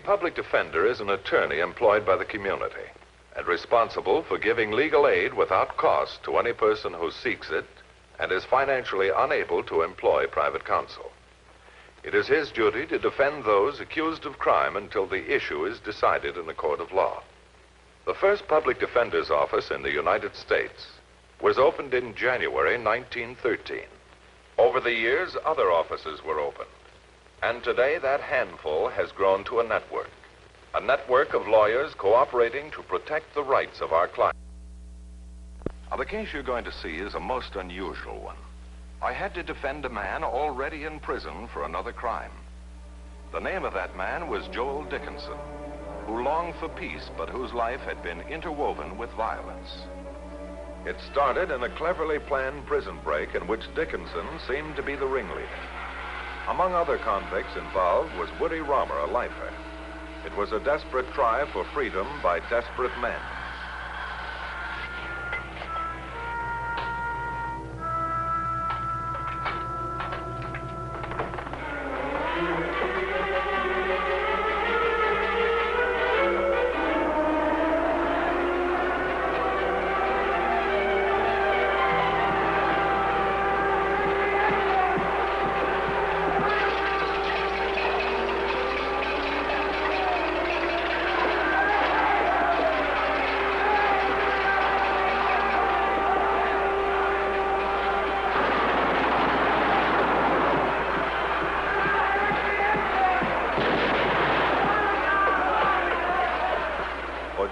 public defender is an attorney employed by the community and responsible for giving legal aid without cost to any person who seeks it and is financially unable to employ private counsel. It is his duty to defend those accused of crime until the issue is decided in a court of law. The first public defender's office in the United States was opened in January 1913. Over the years, other offices were opened. And today, that handful has grown to a network of lawyers cooperating to protect the rights of our clients. Now, the case you're going to see is a most unusual one. I had to defend a man already in prison for another crime. The name of that man was Joel Dickinson, who longed for peace, but whose life had been interwoven with violence. It started in a cleverly planned prison break in which Dickinson seemed to be the ringleader. Among other convicts involved was Woody Romer, a lifer. It was a desperate try for freedom by desperate men.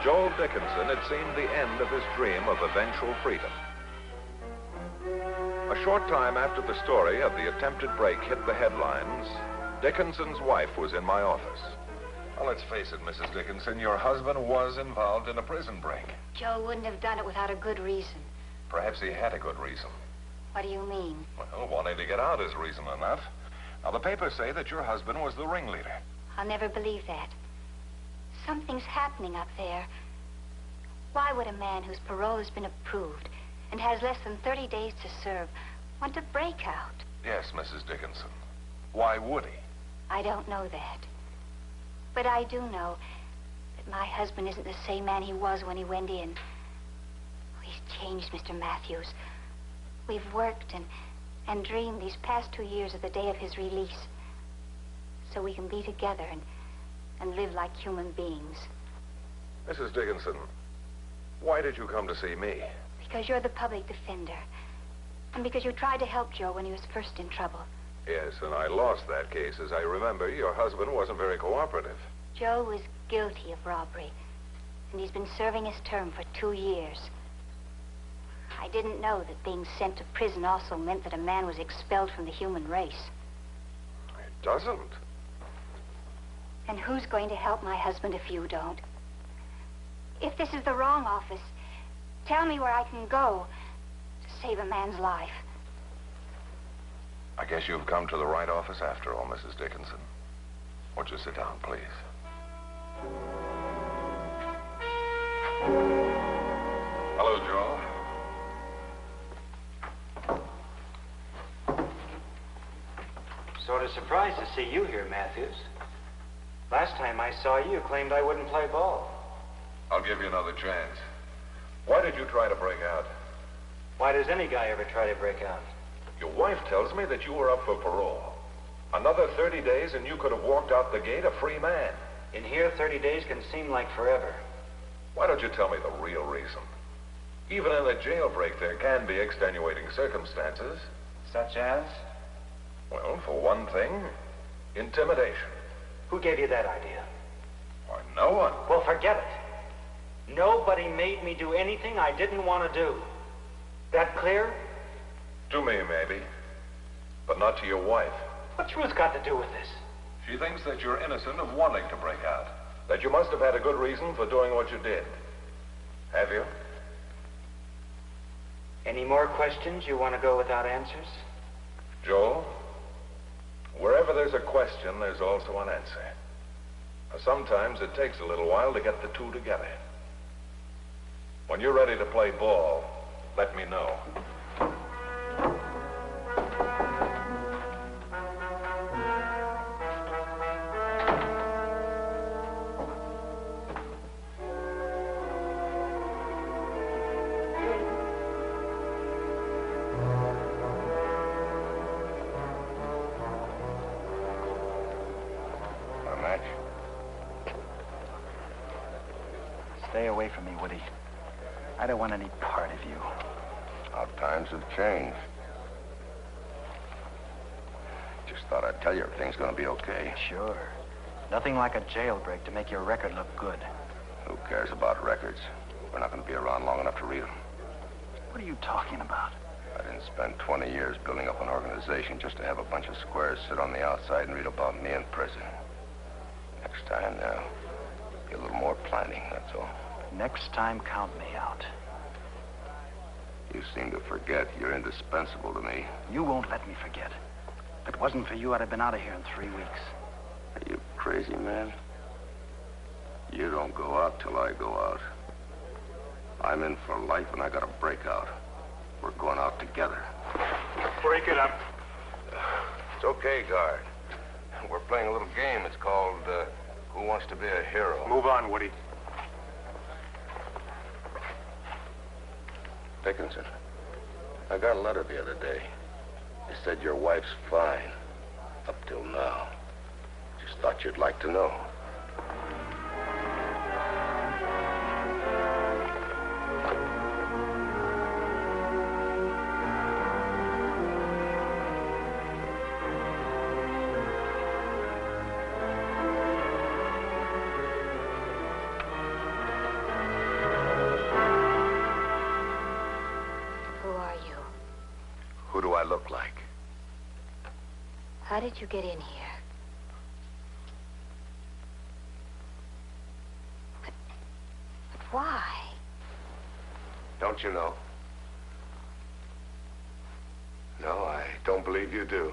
Joel Dickinson had seemed the end of his dream of eventual freedom. A short time after the story of the attempted break hit the headlines, Dickinson's wife was in my office. Well, let's face it, Mrs. Dickinson, your husband was involved in a prison break. Joe wouldn't have done it without a good reason. Perhaps he had a good reason. What do you mean? Well, wanting to get out is reason enough. Now, the papers say that your husband was the ringleader. I'll never believe that. Something's happening up there. Why would a man whose parole has been approved and has less than 30 days to serve want to break out? Yes, Mrs. Dickinson. Why would he? I don't know that. But I do know that my husband isn't the same man he was when he went in. He's changed, Mr. Matthews. We've worked and dreamed these past 2 years of the day of his release so we can be together and live like human beings. Mrs. Dickinson, why did you come to see me? Because you're the public defender. And because you tried to help Joe when he was first in trouble. Yes, and I lost that case. As I remember, your husband wasn't very cooperative. Joe was guilty of robbery. And he's been serving his term for 2 years. I didn't know that being sent to prison also meant that a man was expelled from the human race. It doesn't. And who's going to help my husband if you don't? If this is the wrong office, tell me where I can go to save a man's life. I guess you've come to the right office after all, Mrs. Dickinson. Won't you sit down, please? Hello, Joel. Sort of surprised to see you here, Matthews. Last time I saw you, you claimed I wouldn't play ball. I'll give you another chance. Why did you try to break out? Why does any guy ever try to break out? Your wife tells me that you were up for parole. Another 30 days and you could have walked out the gate a free man. In here, 30 days can seem like forever. Why don't you tell me the real reason? Even in a jailbreak, there can be extenuating circumstances. Such as? Well, for one thing, intimidation. Who gave you that idea? Why, no one. Well, forget it. Nobody made me do anything I didn't want to do. That clear? To me, maybe. But not to your wife. What's Ruth got to do with this? She thinks that you're innocent of wanting to break out. That you must have had a good reason for doing what you did. Have you? Any more questions you want to go without answers? Joel, wherever there's a question, there's also an answer. Now, sometimes it takes a little while to get the two together. When you're ready to play ball, let me know. Stay away from me, Woody. I don't want any part of you. How times have changed. Just thought I'd tell you everything's gonna be okay. Sure. Nothing like a jailbreak to make your record look good. Who cares about records? We're not gonna be around long enough to read them. What are you talking about? I didn't spend 20 years building up an organization just to have a bunch of squares sit on the outside and read about me in prison. Next time, now, be a little more planning, that's all. Next time, count me out. You seem to forget you're indispensable to me. You won't let me forget. If it wasn't for you, I'd have been out of here in 3 weeks. Are you crazy, man? You don't go out till I go out. I'm in for life and I got a breakout. We're going out together. Break it up. It's okay, guard. We're playing a little game. It's called, Who Wants to Be a Hero? Move on, Woody. Dickinson, I got a letter the other day. It said your wife's fine. Up till now. Just thought you'd like to know. Who do I look like? How did you get in here? But why? Don't you know? No, I don't believe you do.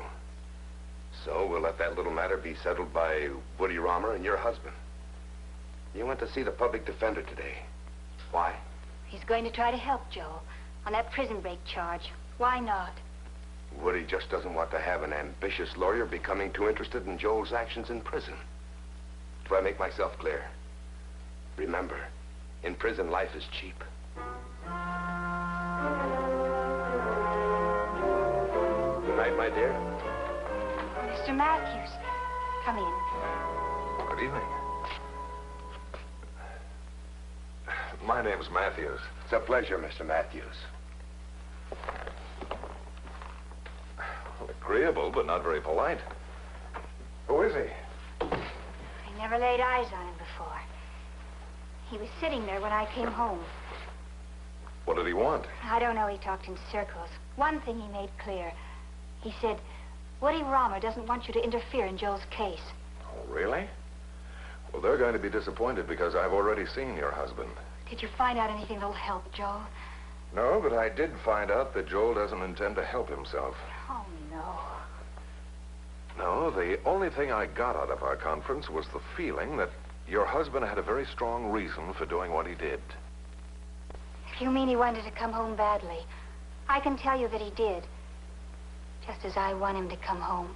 So we'll let that little matter be settled by Woody Romer and your husband. You went to see the public defender today. Why? He's going to try to help Joel on that prison break charge. Why not? Woody just doesn't want to have an ambitious lawyer becoming too interested in Joel's actions in prison. Do I make myself clear? Remember, in prison, life is cheap. Good night, my dear. Mr. Matthews, come in. Good evening. My name's Matthews. It's a pleasure, Mr. Matthews. Well, agreeable, but not very polite. Who is he? I never laid eyes on him before. He was sitting there when I came home. What did he want? I don't know, he talked in circles. One thing he made clear. He said, Woody Romer doesn't want you to interfere in Joel's case. Oh, really? Well, they're going to be disappointed because I've already seen your husband. Did you find out anything that'll help Joel? No, but I did find out that Joel doesn't intend to help himself. Oh, no. No, the only thing I got out of our conference was the feeling that your husband had a very strong reason for doing what he did. If you mean he wanted to come home badly, I can tell you that he did. Just as I want him to come home.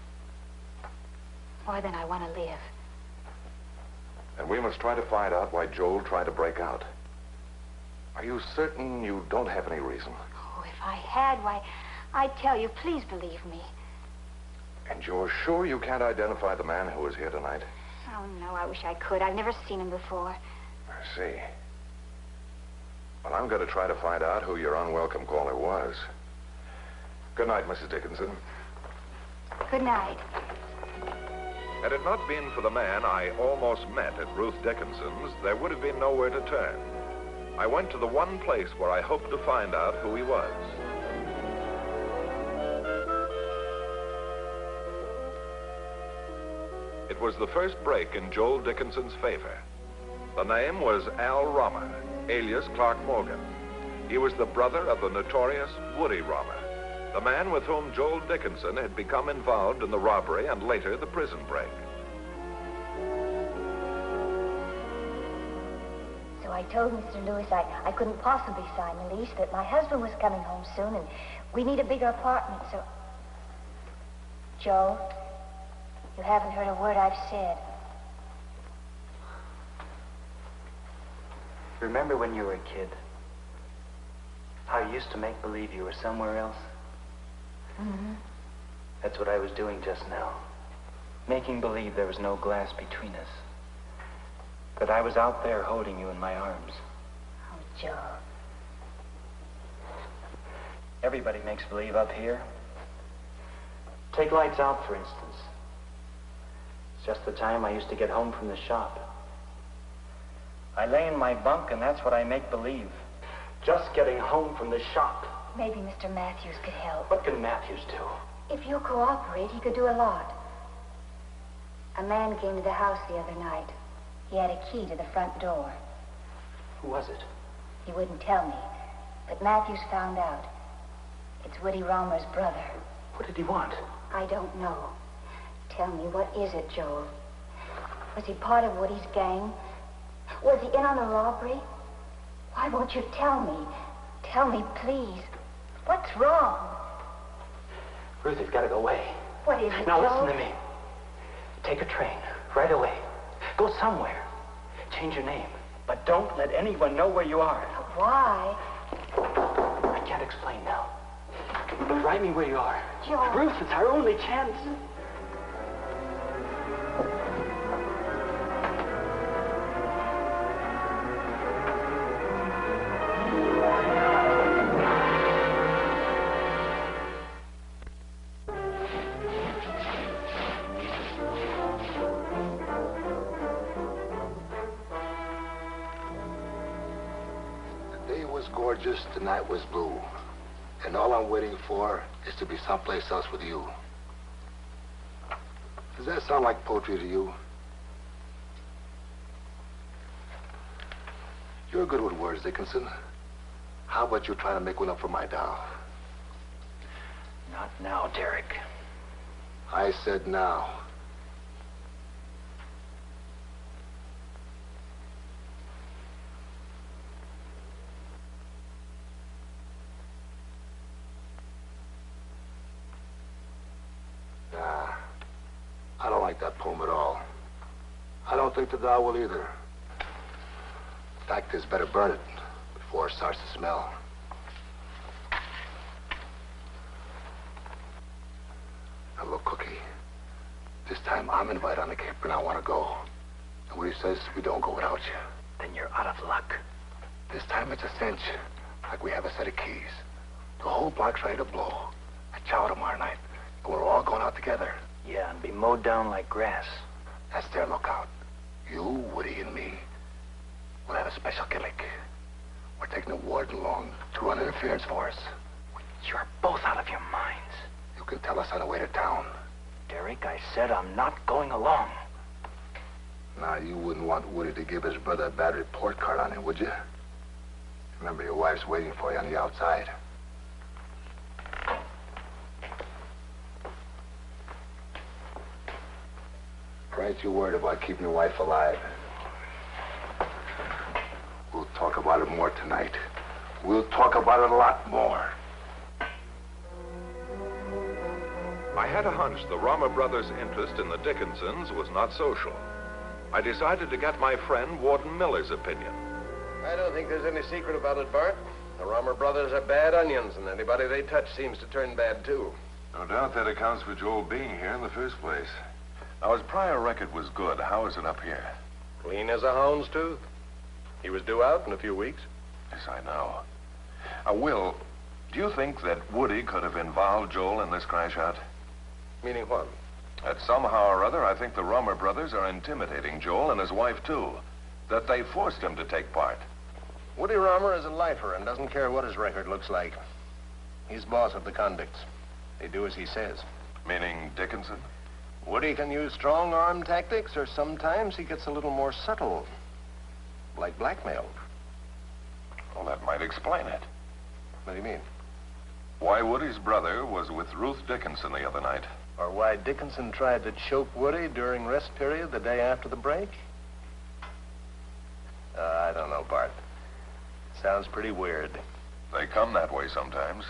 More than I want to live. And we must try to find out why Joel tried to break out. Are you certain you don't have any reason? Oh, if I had, why, I'd tell you. Please believe me. And you're sure you can't identify the man who was here tonight? Oh, no, I wish I could. I've never seen him before. I see. Well, I'm going to try to find out who your unwelcome caller was. Good night, Mrs. Dickinson. Good night. Had it not been for the man I almost met at Ruth Dickinson's, there would have been nowhere to turn. I went to the one place where I hoped to find out who he was. It was the first break in Joel Dickinson's favor. The name was Al Romer, alias Clark Morgan. He was the brother of the notorious Woody Romer, the man with whom Joel Dickinson had become involved in the robbery and later the prison break. So I told Mr. Lewis I couldn't possibly sign the lease, that my husband was coming home soon, and we need a bigger apartment, so... Joe, you haven't heard a word I've said. Remember when you were a kid? How you used to make believe you were somewhere else? Mm-hmm. That's what I was doing just now. Making believe there was no glass between us. That I was out there holding you in my arms. Joe? Everybody makes believe up here. Take lights out, for instance. It's just the time I used to get home from the shop. I lay in my bunk, and that's what I make believe. Just getting home from the shop. Maybe Mr. Matthews could help. What can Matthews do? If you'll cooperate, he could do a lot. A man came to the house the other night. He had a key to the front door. Who was it? He wouldn't tell me, but Matthews found out. It's Woody Romer's brother. What did he want? I don't know. Tell me, what is it, Joel? Was he part of Woody's gang? Was he in on the robbery? Why won't you tell me? Tell me, please. What's wrong? Ruth, you've got to go away. What is it, Now Joel? listen to me. Take a train, right away. Go somewhere. Change your name. But don't let anyone know where you are. Why? I can't explain now. But write me where you are. Joel. Ruth, it's our only chance. Gorgeous, the night was blue. And all I'm waiting for is to be someplace else with you. Does that sound like poetry to you? You're good with words, Dickinson. How about you trying to make one up for my doll? Not now, Derek. I said now. I don't like that poem at all. I don't think the doll will either. Fact is, better burn it before it starts to smell. Now look, Cookie. This time I'm invited on the caper and I want to go. And Woody says we don't go without you. Then you're out of luck. This time it's a cinch. Like we have a set of keys. The whole block's ready to blow. At chow tomorrow night. And we're all going out together. Yeah, and be mowed down like grass. That's their lookout. You, Woody, and me will have a special gimmick. We're taking a warden along to run interference for us. You're both out of your minds. You can tell us on the way to town. Derek, I said I'm not going along. Now, you wouldn't want Woody to give his brother a bad report card on him, would you? Remember, your wife's waiting for you on the outside. Ain't you worried about keeping your wife alive? We'll talk about it more tonight. We'll talk about it a lot more. I had a hunch the Romer brothers' interest in the Dickinsons was not social. I decided to get my friend Warden Miller's opinion. I don't think there's any secret about it, Bart. The Romer brothers are bad onions, and anybody they touch seems to turn bad, too. No doubt that accounts for Joel being here in the first place. Now, his prior record was good. How is it up here? Clean as a hound's tooth. He was due out in a few weeks. Yes, I know. Will, do you think that Woody could have involved Joel in this crash out? Meaning what? That somehow or other, I think the Romer brothers are intimidating Joel and his wife, too. That they forced him to take part. Woody Romer is a lifer and doesn't care what his record looks like. He's boss of the convicts. They do as he says. Meaning Dickinson? Woody can use strong-arm tactics, or sometimes he gets a little more subtle. Like blackmail. Well, that might explain it. What do you mean? Why Woody's brother was with Ruth Dickinson the other night. Or why Dickinson tried to choke Woody during rest period the day after the break? I don't know, Bart. Sounds pretty weird. They come that way sometimes.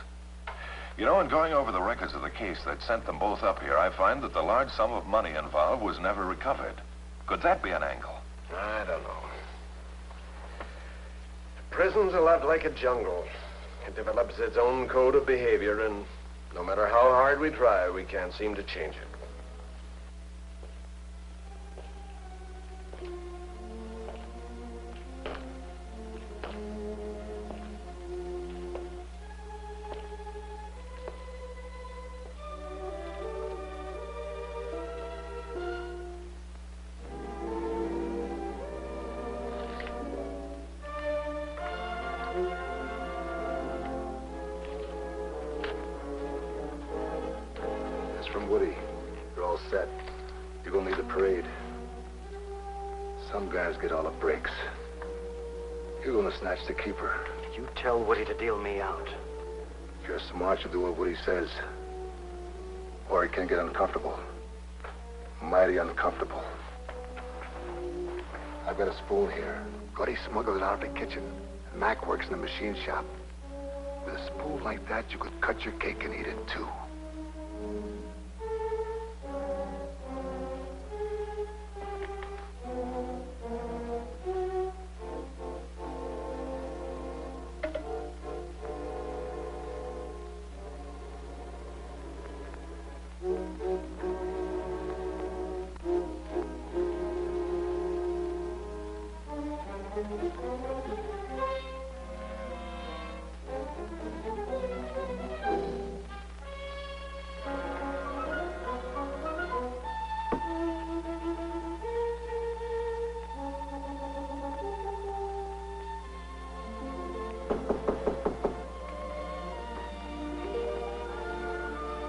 You know, in going over the records of the case that sent them both up here, I find that the large sum of money involved was never recovered. Could that be an angle? I don't know. Prison's a lot like a jungle. It develops its own code of behavior, and no matter how hard we try, we can't seem to change it. from Woody. You're all set. You're gonna lead the parade. Some guys get all the breaks. You're gonna snatch the keeper. You tell Woody to deal me out. If you're smart, you'll do what Woody says. Or it can get uncomfortable. Mighty uncomfortable. I've got a spoon here. Goody smuggled it out of the kitchen. And Mac works in the machine shop. With a spoon like that, you could cut your cake and eat it, too.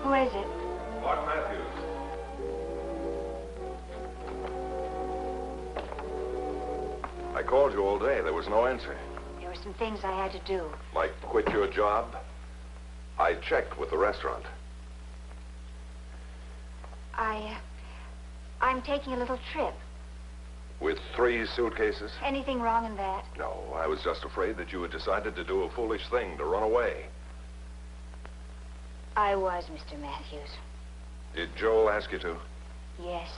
Who is it? Bart Matthews. I called you all day. There was no answer. There were some things I had to do. Like quit your job? I checked with the restaurant. I'm taking a little trip. With 3 suitcases? Anything wrong in that? No, I was just afraid that you had decided to do a foolish thing, to run away. I was, Mr. Matthews. Did Joel ask you to? Yes.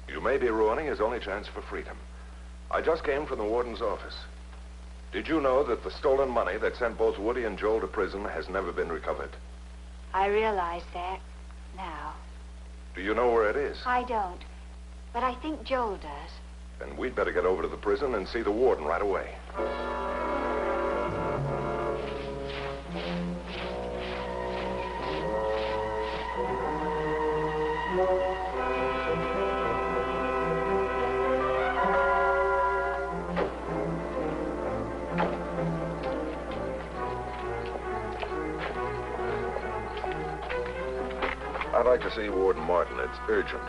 You may be ruining his only chance for freedom. I just came from the warden's office. Did you know that the stolen money that sent both Woody and Joel to prison has never been recovered? I realize that now. Do you know where it is? I don't, but I think Joel does. Then we'd better get over to the prison and see the warden right away. I'd like to see Warden Martin. It's urgent.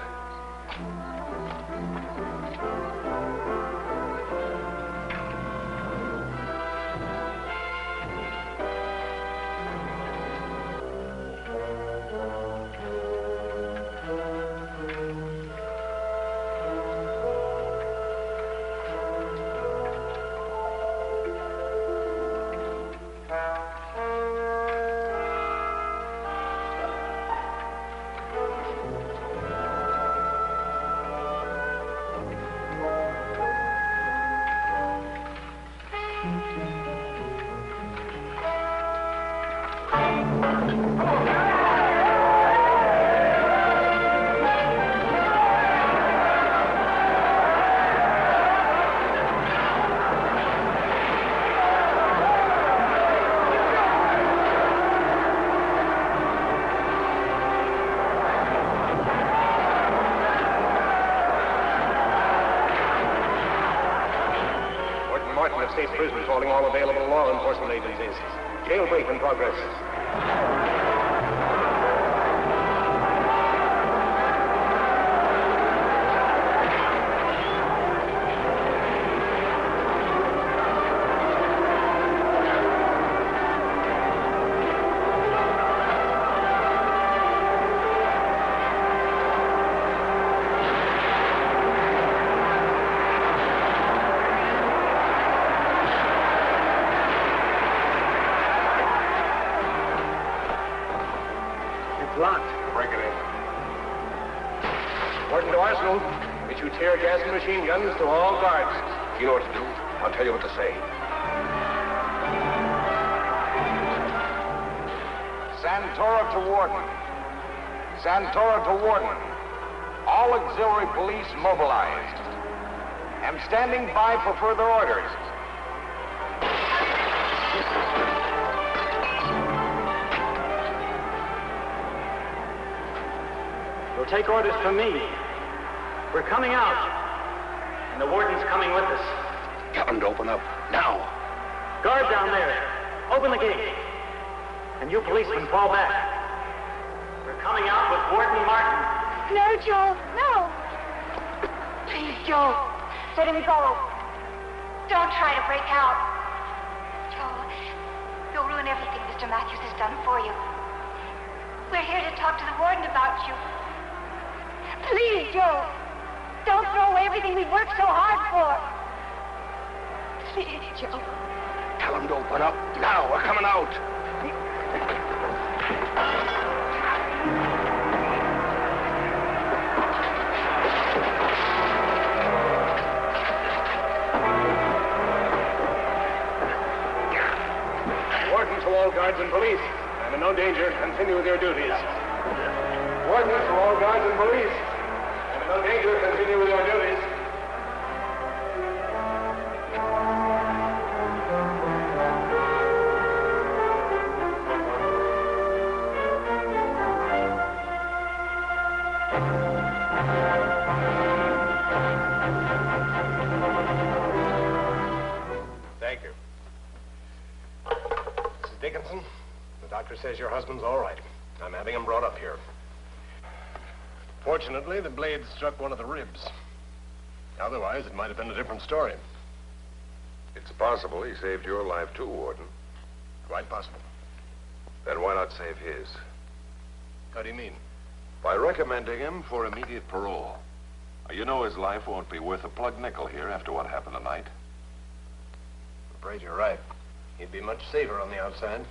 State prison calling all available law enforcement agencies. Jailbreak in progress. Tear gas and machine guns to all guards. You know what to do. I'll tell you what to say. Santora to Warden. Santora to Warden. All auxiliary police mobilized. Am standing by for further orders. You'll take orders from me. We're coming out, and the warden's coming with us. Tell him to open up, now. Guard down there, open the gate. And you policemen fall back. We're coming out with Warden Martin. No, Joe, no. Please, Joe, let him go. Don't try to break out. Joe, you'll ruin everything Mr. Matthews has done for you. We're here to talk to the warden about you. Please, Joe, don't throw away everything we've worked so hard for. Please, Joe. Tell him to open up. Now, we're coming out. Warden to all guards and police. I'm in no danger. Continue with your duties. Warden to all guards and police. I'm in no danger. Continue with your duties. Thank you. Mrs. Dickinson, the doctor says your husband's all right. I'm having him brought up here. Fortunately, the blade struck one of the ribs. Otherwise, it might have been a different story. It's possible he saved your life too, Warden. Quite possible. Then why not save his? How do you mean? By recommending him for immediate parole. You know his life won't be worth a plug nickel here after what happened tonight. I'm afraid you're right. He'd be much safer on the outside.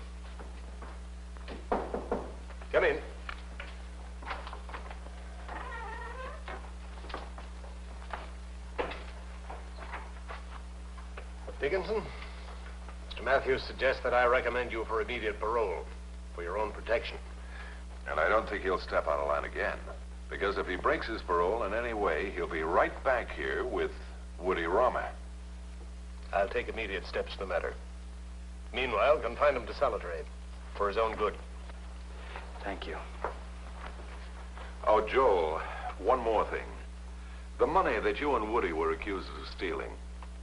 Come in. Dickinson, Mr. Matthews suggests that I recommend you for immediate parole for your own protection. And I don't think he'll step out of line again. Because if he breaks his parole in any way, he'll be right back here with Woody Rama. I'll take immediate steps in the matter. Meanwhile, confine him to solitary for his own good. Thank you. Oh, Joel, one more thing. The money that you and Woody were accused of stealing,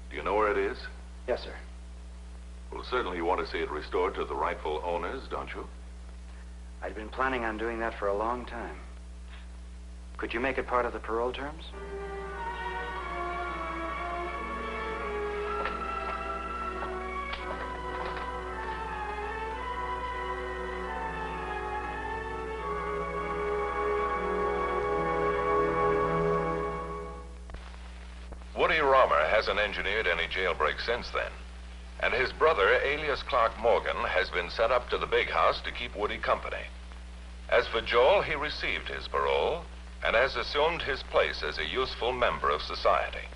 do you know where it is? Yes, sir. Well, certainly you want to see it restored to the rightful owners, don't you? I'd been planning on doing that for a long time. Could you make it part of the parole terms? Woody Romer hasn't engineered any jailbreak since then. And his brother, alias Clark Morgan, has been sent up to the big house to keep Woody company. As for Joel, he received his parole and has assumed his place as a useful member of society.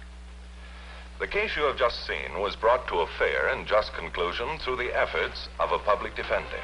The case you have just seen was brought to a fair and just conclusion through the efforts of a public defender.